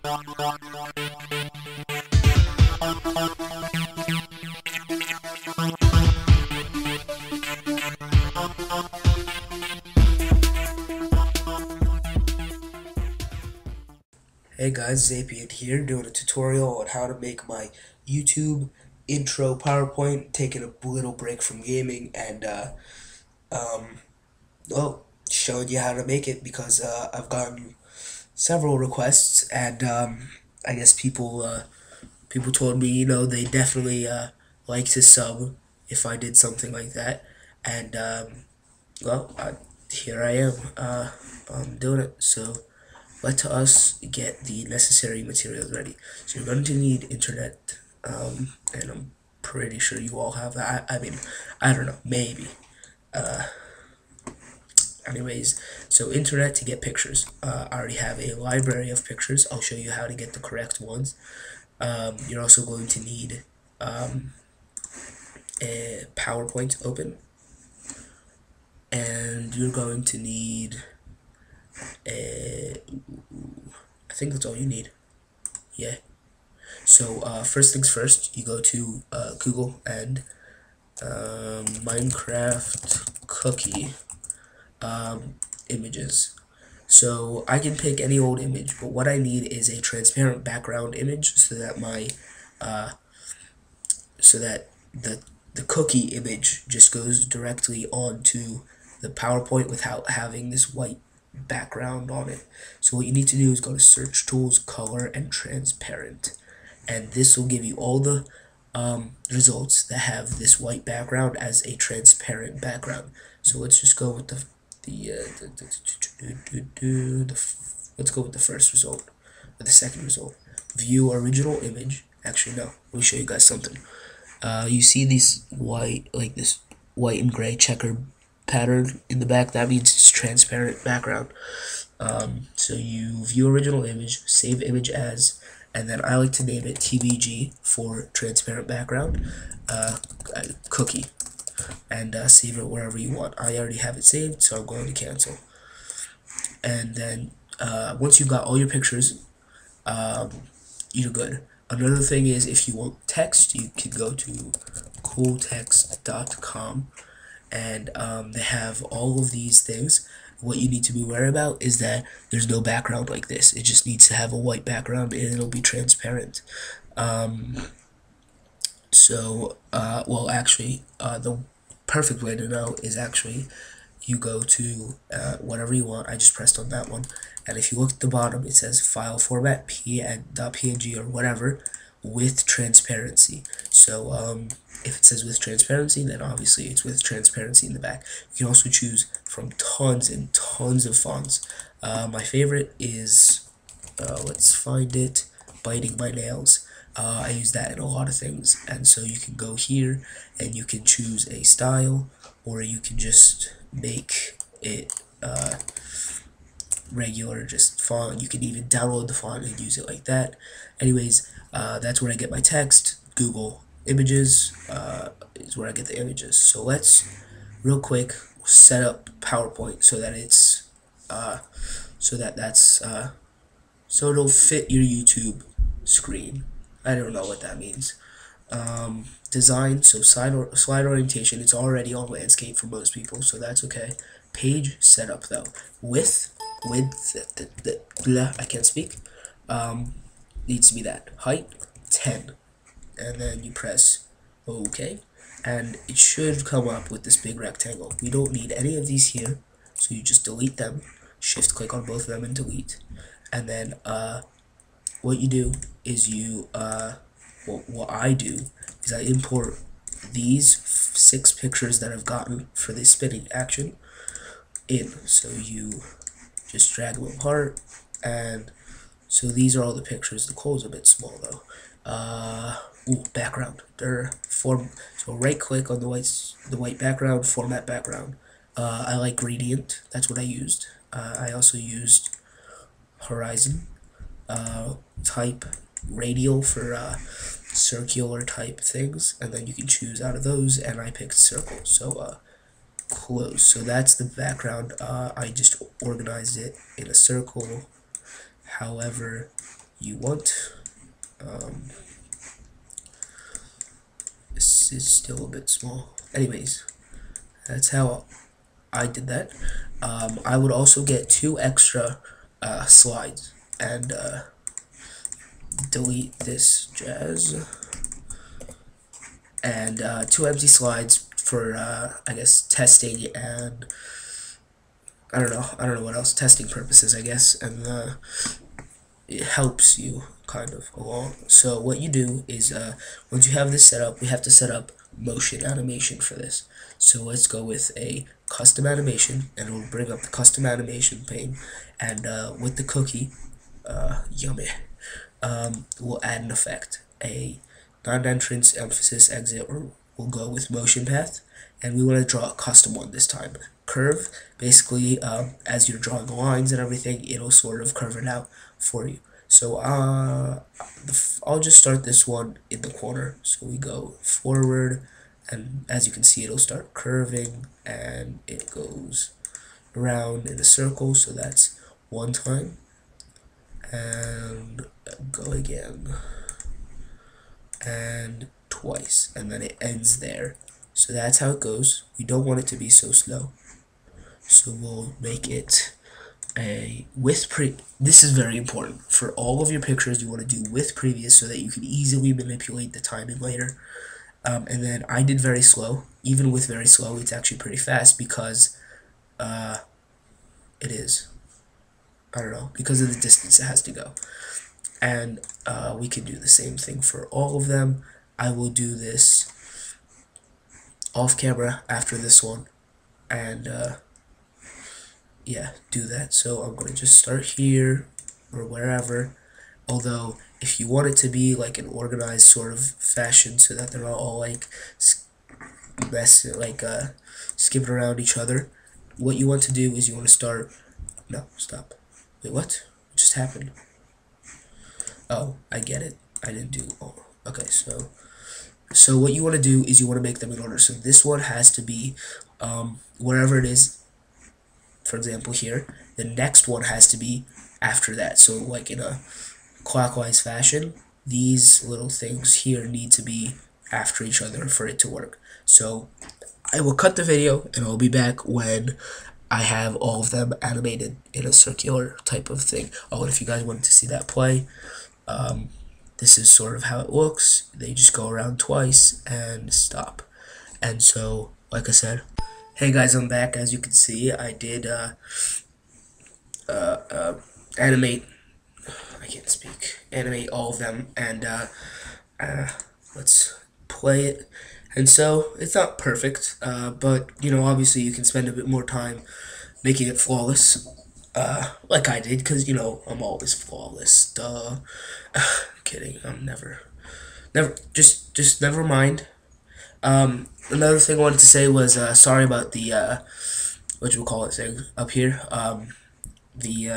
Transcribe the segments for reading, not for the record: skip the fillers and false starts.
Hey guys, Zapian here doing a tutorial on how to make my YouTube intro PowerPoint, taking a little break from gaming and um, well, showing you how to make it because I've gotten several requests and I guess people told me, they definitely like to sub if I did something like that, and here I am, I'm doing it. So let us get the necessary materials ready. So you're going to need internet, and I'm pretty sure you all have that. I mean, I don't know, maybe. Anyways, so internet to get pictures. I already have a library of pictures. I'll show you how to get the correct ones. You're also going to need a PowerPoint open, and you're going to need a, I think that's all you need. Yeah. So first things first, you go to Google and Minecraft cookie images. So I can pick any old image, but what I need is a transparent background image so that my the cookie image just goes directly onto the PowerPoint without having this white background on it. So what you need to do is go to Search Tools, Color, and Transparent, and this will give you all the results that have this white background as a transparent background. So let's just go with let's go with the first result, or the second result. View original image. Actually, no. Let me show you guys something. You see these this white and gray checker pattern in the back? That means it's transparent background. So you view original image, save image as, and then I like to name it TBG for transparent background, cookie, and save it wherever you want. I already have it saved, so I'm going to cancel. And then once you've got all your pictures, you're good. Another thing is, if you want text, you can go to cooltext.com, and they have all of these things. What you need to be aware about is that there's no background like this. It just needs to have a white background and it'll be transparent. Well, actually, the perfect way to know is actually you go to whatever you want. I just pressed on that one, and if you look at the bottom, it says file format .png or whatever with transparency. So if it says with transparency, then obviously it's with transparency in the back. You can also choose from tons and tons of fonts. My favorite is, let's find it, Biting My Nails. I use that in a lot of things, and so you can go here and you can choose a style, or you can just make it regular, just font. You can even download the font and use it like that. Anyways, that's where I get my text. Google Images is where I get the images. So let's real quick set up PowerPoint so that it's so it'll fit your YouTube screen. I don't know what that means. Design, so slide orientation, it's already on landscape for most people, so that's okay. Page setup though, width, I can't speak, needs to be that. Height, 10, and then you press OK, and it should come up with this big rectangle. We don't need any of these here, so you just delete them, shift click on both of them and delete, and then what you do is what I do is I import these 6 pictures that I've gotten for this spinning action in. So you just drag them apart, and so these are all the pictures. The code's a bit small though. Background. So right click on the white background, format background. I like gradient. That's what I used. I also used horizon. Type radial for circular type things, and then you can choose out of those, and I picked circle. So close. So that's the background. I just organized it in a circle. However, you want. This is still a bit small. Anyways, that's how I did that. I would also get 2 extra slides and delete this jazz and 2 empty slides for I guess testing and I don't know what else, testing purposes I guess, and it helps you kind of along. So what you do is once you have this set up, we have to set up motion animation for this. So let's go with a custom animation, and we'll bring up the custom animation pane, and with the cookie, yummy, we'll add an effect, a non-entrance, emphasis, exit, or we'll go with motion path, and we want to draw a custom one this time. Curve, basically, as you're drawing lines and everything, it'll sort of curve it out for you. So I'll just start this one in the corner. So we go forward, and as you can see, it'll start curving, and it goes around in a circle. So that's 1 time, and go again, and twice, and then it ends there. So that's how it goes. We don't want it to be so slow, so we'll make it a with this is very important for all of your pictures. You want to do with previous so that you can easily manipulate the timing later. And then I did very slow. Even with very slow, it's actually pretty fast because it is, I don't know, because of the distance it has to go. And we can do the same thing for all of them. I will do this off camera after this one, and yeah, do that. So I'm going to just start here or wherever, although if you want it to be like an organized sort of fashion so that they're not all like skipping around each other, what you want to do is you want to start, no, stop, wait, what just happened? Oh, I get it, I didn't do, oh, okay, so what you want to do is you want to make them in order. So this one has to be wherever it is, for example here, the next one has to be after that. So like in a clockwise fashion, these little things here need to be after each other for it to work. So I will cut the video and I'll be back when I have all of them animated in a circular type of thing. Oh, and if you guys wanted to see that play, this is sort of how it looks. They just go around twice and stop. And so, like I said, hey guys, I'm back. As you can see, I did animate, I can't speak, animate all of them, and let's play it. And so, it's not perfect, but, you know, obviously you can spend a bit more time making it flawless, like I did, because, you know, I'm always flawless, duh. Kidding, I'm never, just never mind. Another thing I wanted to say was, sorry about the, whatchamacallit thing up here, the,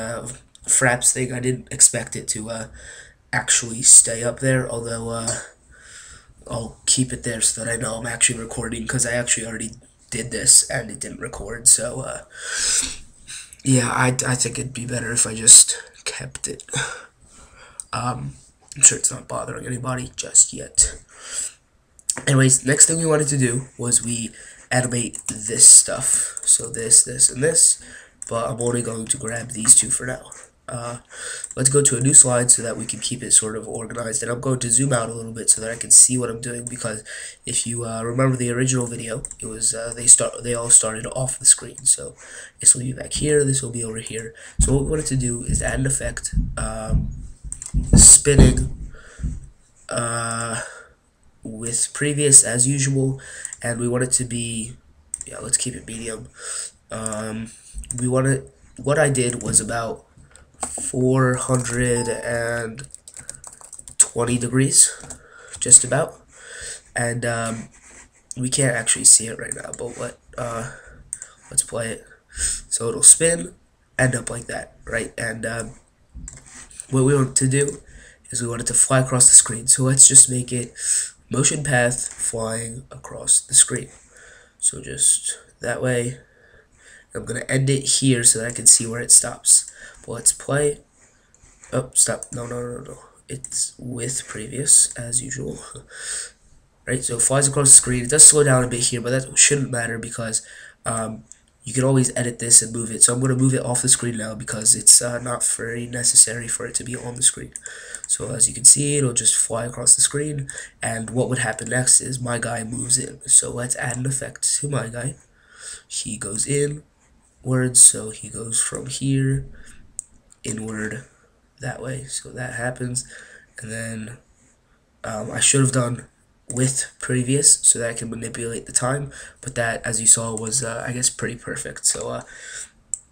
fraps thing. I didn't expect it to, actually stay up there, although, I'll keep it there so that I know I'm actually recording, because I actually already did this, and it didn't record, so, yeah, I think it'd be better if I just kept it. I'm sure it's not bothering anybody just yet. Anyways, next thing we wanted to do was we animate this stuff. So this, and this, but I'm only going to grab these 2 for now. Let's go to a new slide so that we can keep it sort of organized, and I'm going to zoom out a little bit so that I can see what I'm doing, because if you remember the original video, it was they all started off the screen. So this will be back here, this will be over here. So what we wanted to do is add an effect, spinning with previous as usual, and we want it to be, yeah, let's keep it medium. We want it, what I did was about 420 degrees, just about, and we can't actually see it right now, but let's play it. So it'll spin, end up like that, right? And what we want to do is we want it to fly across the screen. So let's just make it motion path flying across the screen. So just that way. I'm gonna end it here so that I can see where it stops. But let's play. Oh, stop. No. It's with previous, as usual. Right, so it flies across the screen. It does slow down a bit here, but that shouldn't matter because you can always edit this and move it. So I'm going to move it off the screen now because it's not very necessary for it to be on the screen. So as you can see, it'll just fly across the screen, and what would happen next is my guy moves in. So let's add an effect to my guy. He goes inwards, so he goes from here inward that way. So that happens, and then I should have done with previous so that I can manipulate the time, but that, as you saw, was I guess pretty perfect. So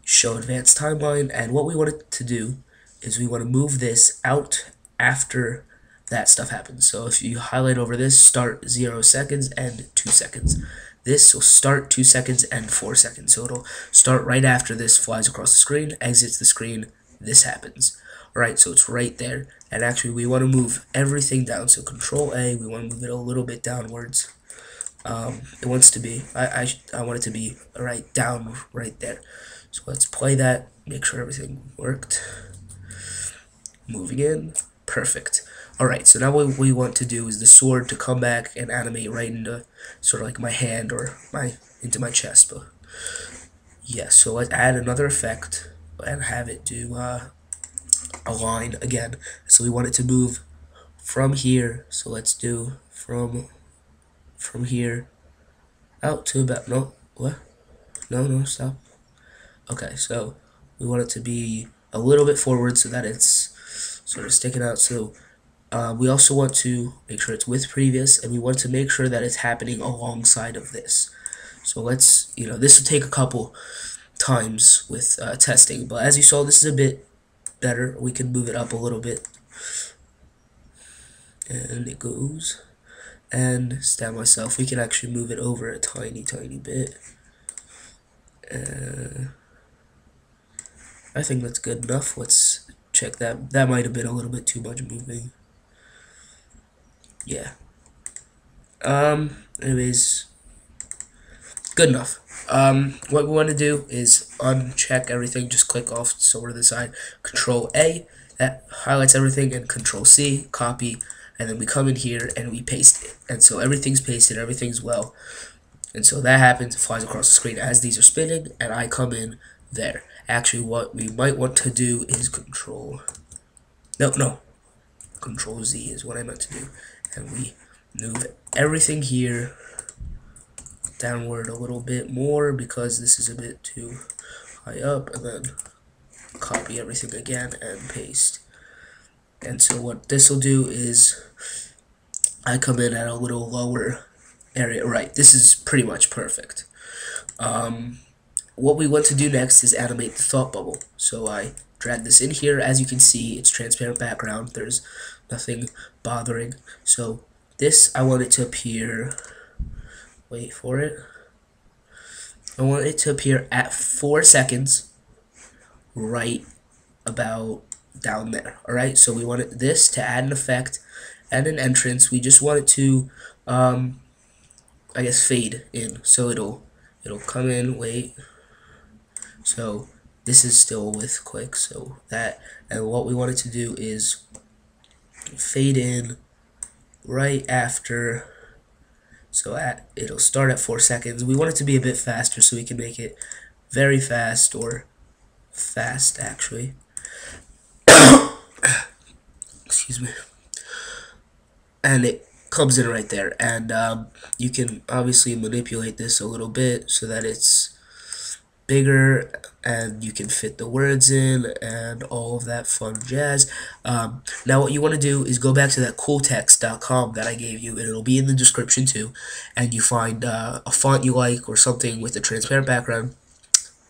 show advanced timeline, and what we wanted to do is we want to move this out after that stuff happens. So if you highlight over this, start 0 seconds and 2 seconds. This will start 2 seconds and 4 seconds. So it'll start right after this flies across the screen, exits the screen, this happens. Alright, so it's right there. And actually we want to move everything down. So Control A, we want to move it a little bit downwards. It wants to be, I want it to be right down right there. So let's play that, make sure everything worked. Moving in, perfect. Alright, so now what we want to do is the sword to come back and animate right into sort of like my hand or into my chest. But yeah, so let's add another effect and have it do align again. So we want it to move from here. So let's do from here out to about no, stop. Okay, so we want it to be a little bit forward so that it's sort of sticking out. So we also want to make sure it's with previous, and we want to make sure that it's happening alongside of this. So let's, this will take a couple times with testing, but as you saw, this is a bit better. We can move it up a little bit, and it goes. And stab myself, we can actually move it over a tiny bit. I think that's good enough. Let's check that. That might have been a little bit too much moving. Yeah. Anyways, good enough. What we want to do is uncheck everything. Just click off over to the side. Control A, that highlights everything, and Control C, copy, and then we come in here and we paste it. And so everything's pasted, everything's well. And so that happens, it flies across the screen as these are spinning, and I come in there. Actually, what we might want to do is Control Z is what I meant to do. And we move everything here downward a little bit more because this is a bit too high up, and then copy everything again and paste. And so what this will do is I come in at a little lower area. Right, this is pretty much perfect. What we want to do next is animate the thought bubble. So I drag this in here. As you can see, it's transparent background. There's nothing bothering. So this, I want it to appear, wait for it. I want it to appear at 4 seconds, right about down there. Alright, so we want this to add an effect and an entrance. We just want it to, I guess, fade in. So it'll come in, wait. So this is still with quick, so that, and what we want it to do is fade in right after. So it'll start at 4 seconds. We want it to be a bit faster, so we can make it very fast, or fast actually. Excuse me. And it comes in right there, and you can obviously manipulate this a little bit so that it's bigger and you can fit the words in and all of that fun jazz. Now what you want to do is go back to that cooltext.com that I gave you, and it'll be in the description too, and you find a font you like or something with a transparent background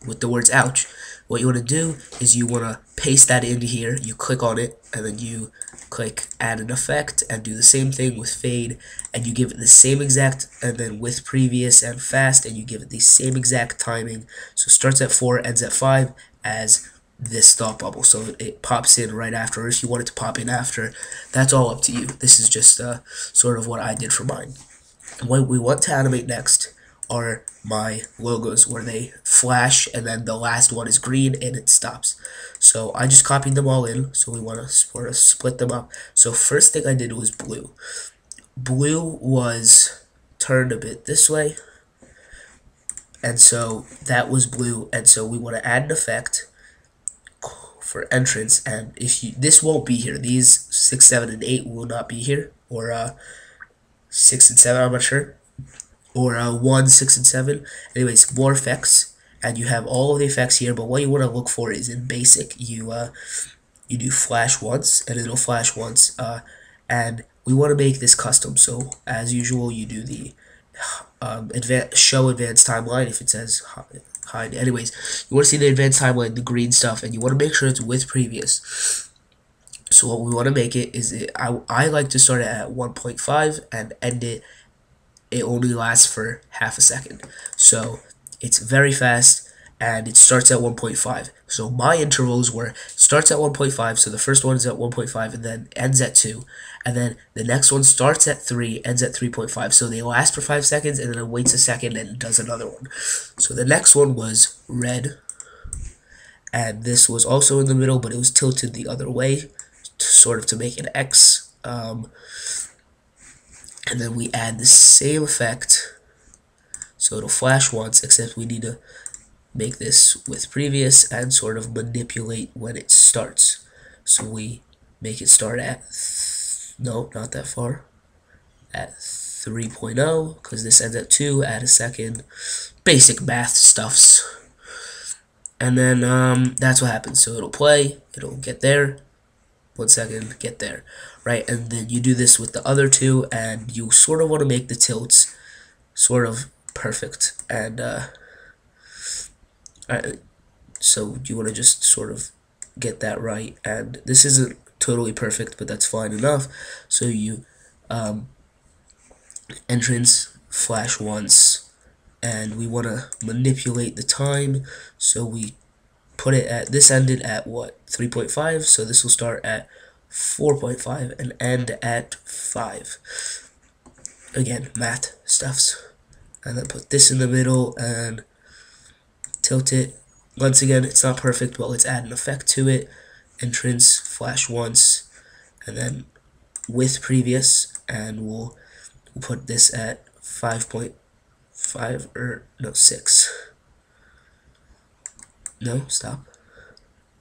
with the words ouch. What you want to do is you want to paste that into here. You click on it, and then you click add an effect and do the same thing with fade, and you give it the same exact, and then with previous and fast, and you give it the same exact timing. So it starts at 4, ends at 5 as this thought bubble, so it pops in right after, or if you want it to pop in after, that's all up to you. This is just sort of what I did for mine. What we want to animate next are my logos where they flash and then the last one is green and it stops. So I just copied them all in, so we want to sort of split them up. So first thing I did was blue. Blue was turned a bit this way, and so that was blue, and so we want to add an effect for entrance, and if you, this won't be here, these 6, 7, and 8 will not be here, or 6 and 7, I'm not sure, or 1, 6, and 7. Anyways, more effects, and you have all of the effects here, but what you want to look for is in basic, you do flash once, and it'll flash once, and we want to make this custom, so as usual, you do the show advanced timeline if it says hide. Anyways, you want to see the advanced timeline, the green stuff, and you want to make sure it's with previous. So what we want to make it is, I like to start it at 1.5 and end it only lasts for half a second. So it's very fast and it starts at 1.5. So my intervals were starts at 1.5, so the first one is at 1.5 and then ends at 2. And then the next one starts at 3, ends at 3.5. So they last for 5 seconds and then it waits a second and does another one. So the next one was red. And this was also in the middle, but it was tilted the other way, sort of to make an X. And then we add the same effect. So it'll flash once, except we need to make this with previous and sort of manipulate when it starts. So we make it start at, no, not that far, at 3.0, because this ends at 2, add a second, basic math stuffs. And then that's what happens. So it'll play, it'll get there, 1 second, get there, right? And then you do this with the other two, and you sort of want to make the tilts sort of perfect, and so you want to just sort of get that right, and this isn't totally perfect, but that's fine enough. So you entrance, flash once, and we want to manipulate the time, so we put it at, this ended at what, 3.5, so this will start at 4.5 and end at 5. Again, math stuffs. And then put this in the middle and tilt it. Once again, it's not perfect, but let's add an effect to it. Entrance, flash once, and then with previous, and we'll put this at 5.5, or no, 6. No, stop.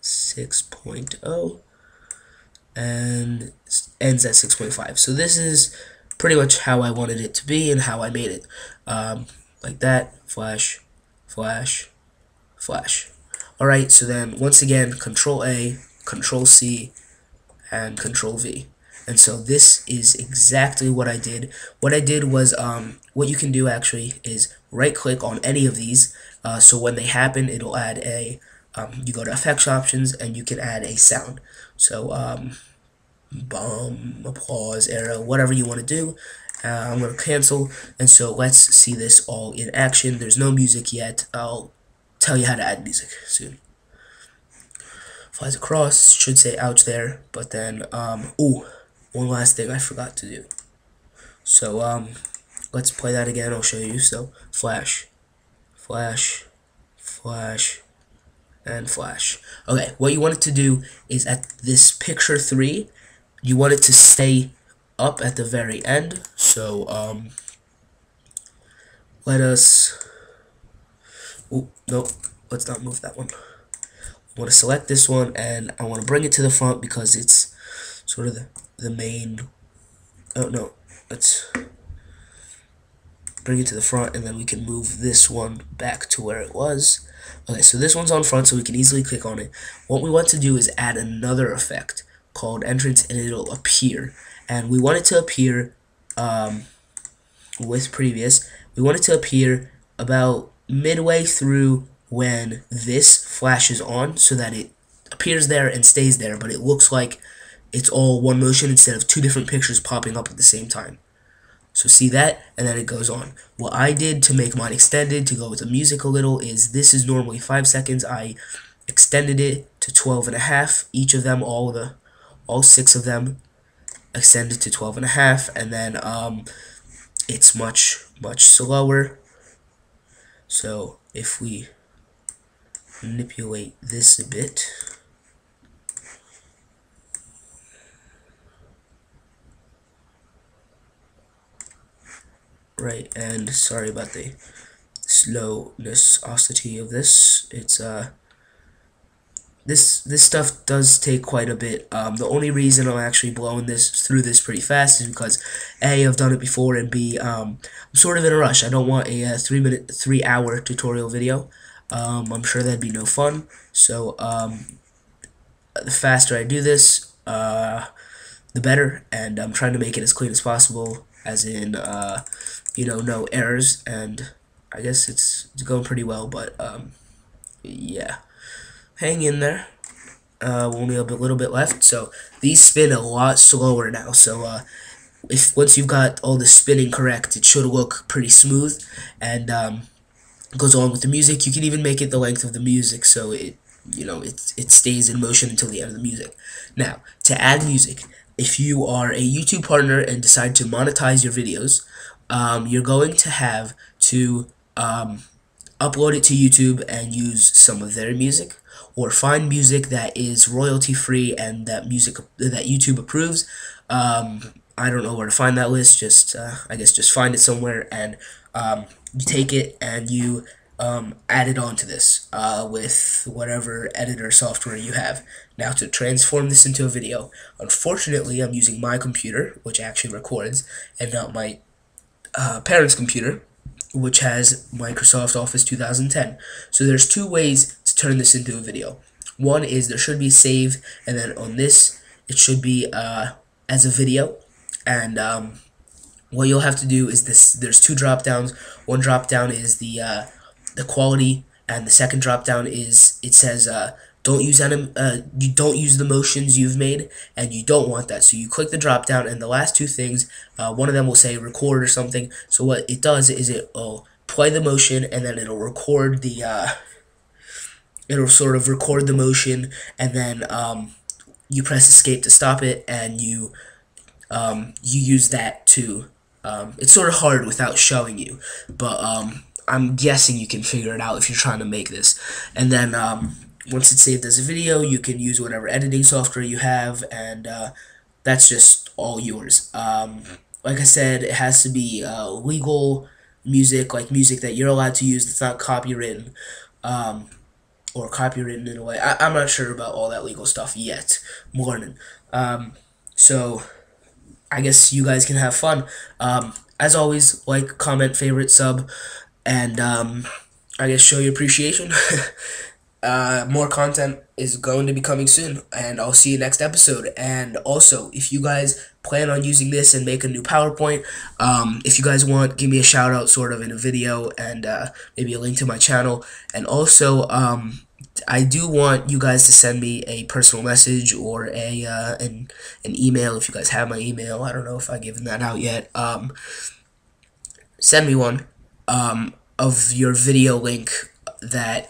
6.0, and ends at 6.5. So this is pretty much how I wanted it to be and how I made it. Like that, flash, flash, flash. Alright, so then once again, Control A, Control C, and Control V. And so this is exactly what I did. What I did was, what you can do actually is right click on any of these, so when they happen, it'll add a, you go to effects options and you can add a sound. So, bomb, applause, arrow, whatever you want to do. I'm going to cancel, and so let's see this all in action. There's no music yet. I'll tell you how to add music soon. Flies across, should say ouch there, but then, ooh, one last thing I forgot to do. So, let's play that again, I'll show you. So, flash, flash, flash, and flash. Okay, what you want it to do is at this picture 3, you want it to stay up at the very end. So, let us, oh, no, let's not move that one. I want to select this one, and I want to bring it to the front because it's sort of the main, oh no, let's bring it to the front, and then we can move this one back to where it was. Okay, so this one's on front, so we can easily click on it. What we want to do is add another effect called entrance, and it'll appear. And we want it to appear with previous. We want it to appear about midway through when this flashes on, so that it appears there and stays there, but it looks like it's all one motion instead of two different pictures popping up at the same time. So see that, and then it goes on. What I did to make mine extended, to go with the music a little, is this is normally 5 seconds. I extended it to 12.5. Each of them, all 6 of them, extended to 12.5, and then it's much slower. So if we manipulate this a bit, right, and sorry about the slowness of this. It's this stuff does take quite a bit. The only reason I'm actually blowing through this pretty fast is because A, I've done it before, and B, I'm sort of in a rush. I don't want a 3-hour tutorial video. I'm sure that'd be no fun. So the faster I do this, the better, and I'm trying to make it as clean as possible, as in no errors, and I guess it's going pretty well, but yeah, hang in there. Only a little bit left, so these spin a lot slower now, so if once you've got all the spinning correct, it should look pretty smooth, and goes along with the music. You can even make it the length of the music, so it stays in motion until the end of the music. Now, to add music, if you are a YouTube partner and decide to monetize your videos, you're going to have to upload it to YouTube and use some of their music, or find music that is royalty free and that YouTube approves. I don't know where to find that list. Just I guess just find it somewhere, and you take it and you add it onto this with whatever editor software you have. Now, to transform this into a video, unfortunately I'm using my computer, which actually records, and not my parents' computer, which has Microsoft Office 2010. So there's two ways to turn this into a video. One is there should be save, and then on this it should be as a video, and what you'll have to do is this. There's two drop downs. One drop down is the quality, and the second drop down is, it says you don't use the motions you've made, and you don't want that. So you click the drop down, and the last two things, one of them will say record or something. So what it does is it'll play the motion, and then it'll record the it'll sort of record the motion, and then you press escape to stop it, and you use that to it's sort of hard without showing you, but I'm guessing you can figure it out if you're trying to make this. And then once it's saved as a video, you can use whatever editing software you have, and that's just all yours. Like I said, it has to be legal music, like music that you're allowed to use that's not copywritten, or copywritten in a way. I'm not sure about all that legal stuff yet. I'm learning. So I guess you guys can have fun. As always, like, comment, favorite, sub, and I guess show your appreciation. More content is going to be coming soon, and I'll see you next episode. And also, if you guys plan on using this and make a new PowerPoint, if you guys want, give me a shout out sort of in a video, and maybe a link to my channel. And also, I do want you guys to send me a personal message or an email if you guys have my email. I don't know if I've given that out yet. Send me one of your video link that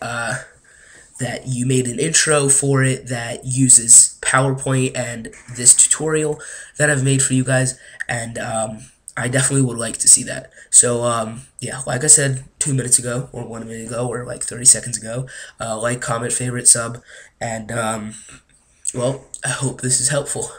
that you made an intro for it that uses PowerPoint and this tutorial that I've made for you guys, and I definitely would like to see that. So yeah, like I said 2 minutes ago, or 1 minute ago, or like 30 seconds ago, like, comment, favorite, sub, and well, I hope this is helpful.